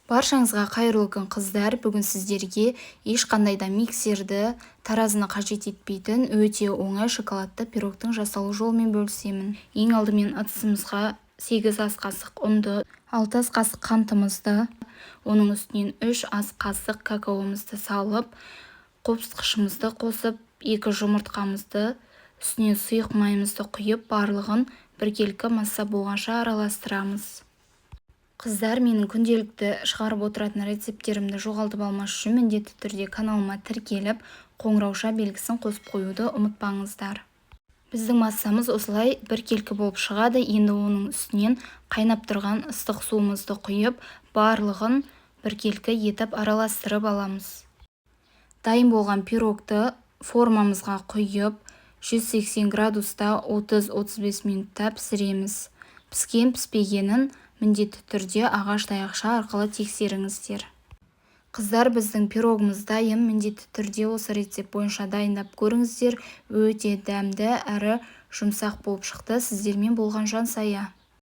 Баршаңызға қайырлы күн қыздар. Бүгін сіздерге ешқандай да миксерді, таразыны қажет етпейтін өте оңай шоколадты пирогтың жасалу жолымен бөлісемін. Ең алдымен ыдысымызға 8 ас қасық ұнды, 6 ас қасық қантымызды, оның үстінен 3 ас қасық какаомызды салып, қопсытқышымызды қосып, 2 жұмыртқамызды, үстінен сұйық майымызды құйып, барлығын біркелкі масса болғанша араластырамыз. Қыздар, менің күнделікті шығарып отыратын рецепттерімді жоғалтып алмас үшін міндетті түрде каналыма тіркеліп, қоңырауша белгісін қосып қоюды ұмытпаңыздар. Біздің массамыз осылай біркелкі болып шығады. Енді оның үстінен қайнап тұрған ыстық суымызды құйып, барлығын біркелкі етіп араластырып аламыз. Дайын болған пирогты формамызға құйып, 180 градуста 30-35 минутта пісіреміз. Піскен-піспегенін міндетті түрде ағаш таяқша арқылы тексеріңіздер. Қыздар, біздің пирогымыз дайын. Міндетті түрде осы рецепт бойынша дайындап көріңіздер. Өте дәмді әрі жұмсақ болып шықты. Сіздермен болған Жансая.